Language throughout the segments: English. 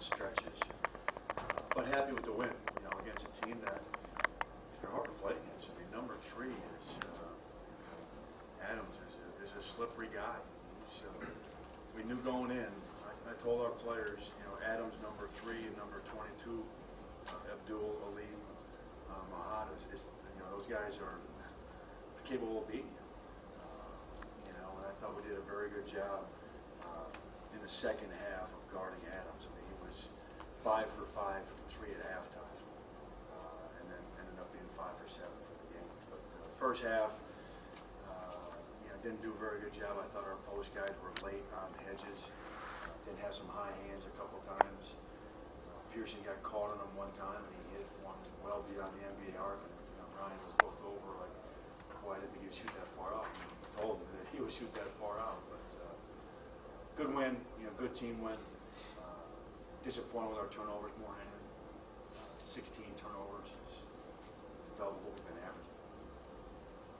stretches. But happy with the win, you know, against a team that they're hard to play against. I mean, number 3 is Adams is a slippery guy. We knew going in. I told our players, you know, Adams number 3 and number 22, Abdul Ali, Mahad is, you know, those guys are capable of beating you. You know, and I thought we did a very good job in the second half of guarding Adams. I mean, he was 5 for 5 from 3 at halftime, and then ended up being 5 for 7 for the game. But first half, you know, didn't do a very good job. I thought our post guys were late on Hedges. Didn't have some high hands a couple times. Pearson got caught on him one time, and he hit one well beyond the NBA arc. And you know, Ryan just looked over like, "Why didn't he shoot that far out?" And he told him that he would shoot that far out. But good win, you know, good team win. Disappointed with our turnovers more than anything. 16 turnovers is double what we've been averaging.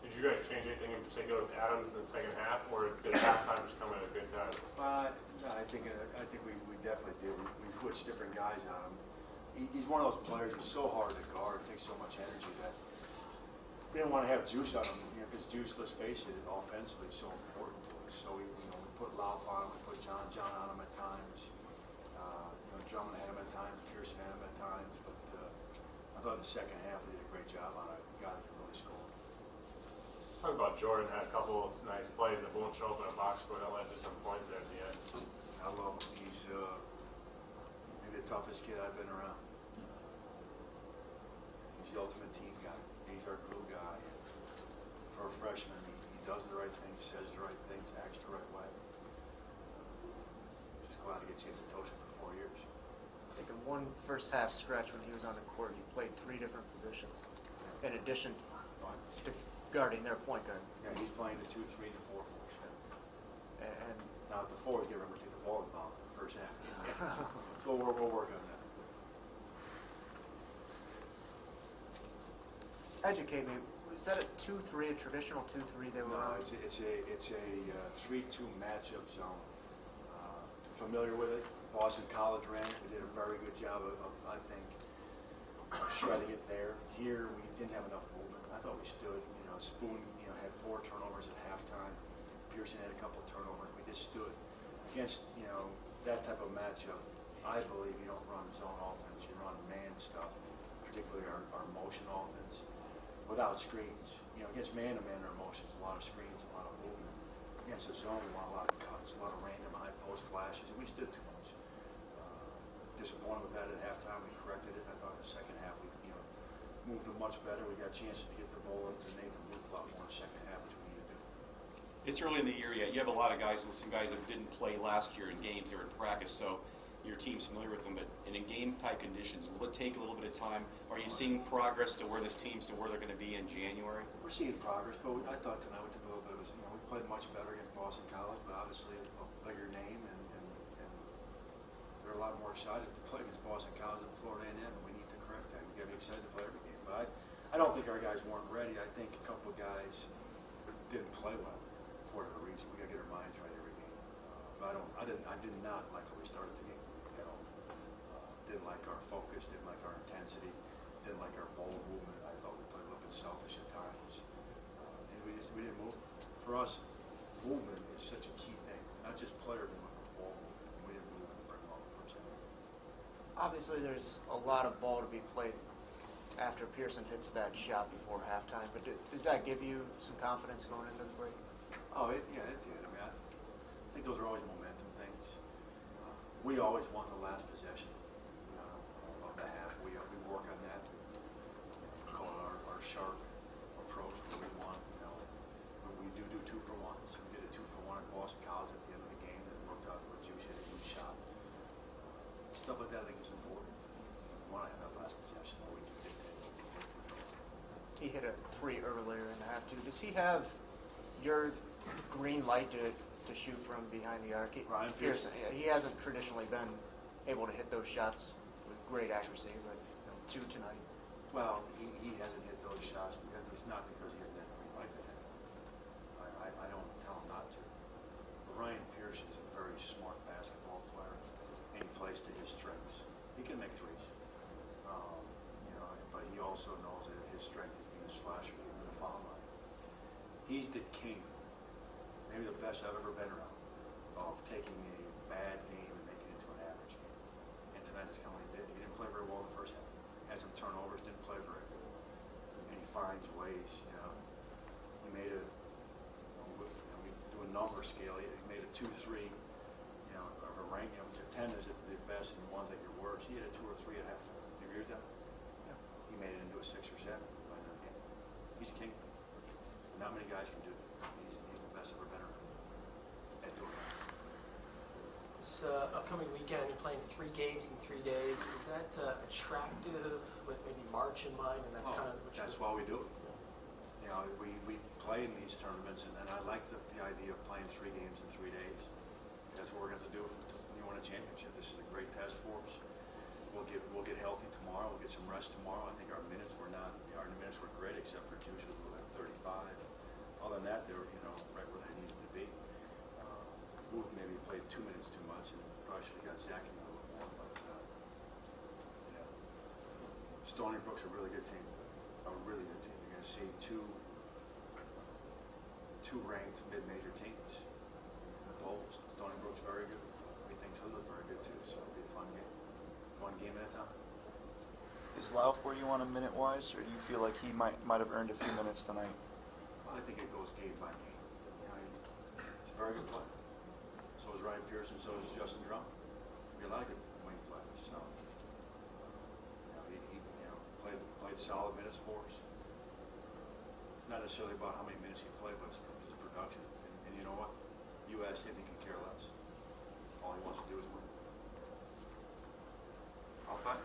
Did you guys change anything in particular with Adams in the second half, or did halftime just come at a good time? No, I think we definitely did. We switched different guys on him. He's one of those players who's so hard to guard, takes so much energy that we didn't want to have Juice on him, you know, because Juice, let's face it, offensively is so important to us. So we put Lauf on him, we put John on him at times. You know, Drummond had him at times, Pearson had him at times. But I thought in the second half we did a great job on it. Guys really scored. Talk about Jordan had a couple of nice plays that won't show up in a box score that led to some points there at the end. I love him. He's maybe the toughest kid I've been around. He's the ultimate team guy. He's our glue guy. For a freshman, he does the right things, says the right things, acts the right way. Just glad to get a chance to coach him for 4 years. I think in one first half stretch when he was on the court, he played 3 different positions in addition to guarding their point guard. Yeah, he's playing the 2, 3, and the 4 for us. And now at the 4, he's going to remember to take the ball in the bounds in the first half. So we'll work on that. Educate me. Is that a 2-3, a traditional 2-3 they were No, on? it's a 3-2 matchup zone. Familiar with it? Boston College ran it. We did a very good job of I think, shredding it there. Here we didn't have enough movement. I thought we stood. You know, Spoon, you know, had 4 turnovers at halftime. Pearson had a couple of turnovers. We just stood against, you know, that type of matchup. I believe you don't run zone offense. You run man stuff, particularly our motion offense, without screens. You know, against man-to-man or motions, a lot of screens, a lot of movement. Against a zone, we want a lot of cuts, a lot of random high post flashes, and we stood too much. Disappointed with that at halftime. We corrected it. I thought in the second half we, you know, moved it much better. We got chances to get the ball into Nathan Booth a lot more in the second half, which we need to do. It's early in the year yet. You have a lot of guys, and some guys that didn't play last year in games or in practice, so your team's familiar with them. But in game-type conditions, will it take a little bit of time? Are you seeing progress to where they're going to be in January? We're seeing progress, but I thought tonight we took a little bit of this. You know, we played much better against Boston College, but obviously a bigger name, and they're a lot more excited to play against Boston College than Florida A&M, and we need to correct that. We got to be excited to play every game. But I don't think our guys weren't ready. I think a couple of guys didn't play well for whatever reason. We got to get our minds right every game. But I did not like how we started the game at all. Didn't like our focus. Didn't like our intensity. Didn't like our ball movement. I thought we played a little bit selfish at times, and we didn't move. For us, movement is such a key thing. Not just player movement, but ball movement. We didn't move very well. Obviously, there's a lot of ball to be played after Pearson hits that shot before halftime. But does that give you some confidence going into the break? Oh, it did. I mean, I think those are always momentum things. We always want the last possession of the half. We work on that. We call it our sharp approach. Where we want, you know, we do 2 for 1s. We did a 2 for 1 at Boston College at the end of the game that worked out where Juice hit a huge shot. Stuff like that I think is important. We want to have that last possession where we can dictate what we think we're doing. He hit a 3 earlier in the half, too. Does he have your green light to shoot from behind the arc? Ryan Pearson. He hasn't traditionally been able to hit those shots with great accuracy, but 2 tonight. Well, he hasn't hit those shots. It's not because he hasn't had green light to hit. I don't tell him not to. But Ryan Pearson is a very smart basketball player, and he plays to his strengths. He can make threes. You know, but he also knows that his strength is being a slasher, even the foul line. He's the king, maybe the best I've ever been around, of taking a bad game and making it into an average game. And tonight is kind of what he did. He didn't play very well in the first half. Had some turnovers, didn't play very good. And he finds ways, you know. He made a, we do a number scale, he made a 2-3, you know, of a rank, you know, if 10 is at the best and 1's at your worst. He had a 2 or 3 at halftime. You agree with that? Yeah. He made it into a 6 or 7 by the game. He's king. Not many guys can do that. He's the best I've ever been around at doing that. This upcoming weekend, you're playing 3 games in 3 days. Is that attractive with maybe March in mind? And That's why we do it. You know, we play in these tournaments, and I like the idea of playing 3 games in 3 days. That's what we're going to do when you win a championship. This is a great test for us. We'll get healthy tomorrow. We'll get some rest tomorrow. I think our minutes were great, except for Juice, who was at 35. Other than that, they were, you know, right where they needed to be. Booth maybe played 2 minutes too much, and probably should have got Zach in a little more. But yeah, Stony Brook's a really good team. A really good team. You're going to see two ranked mid-major teams. The Bulls. Stony Brook's very good. We think Toledo's very good too. So it'll be a fun game. One game at a time. Is Louth where you want him minute-wise, or do you feel like he might have earned a few minutes tonight? Well, I think it goes game by game. You know, he's a very good player. So is Ryan Pearson. So is Justin Drum. Be a lot of good wing players. So you know, he played solid minutes for us. It's not necessarily about how many minutes he played, but it's his production. And you know what? You ask him, he can care less. All he wants to do is win. All set?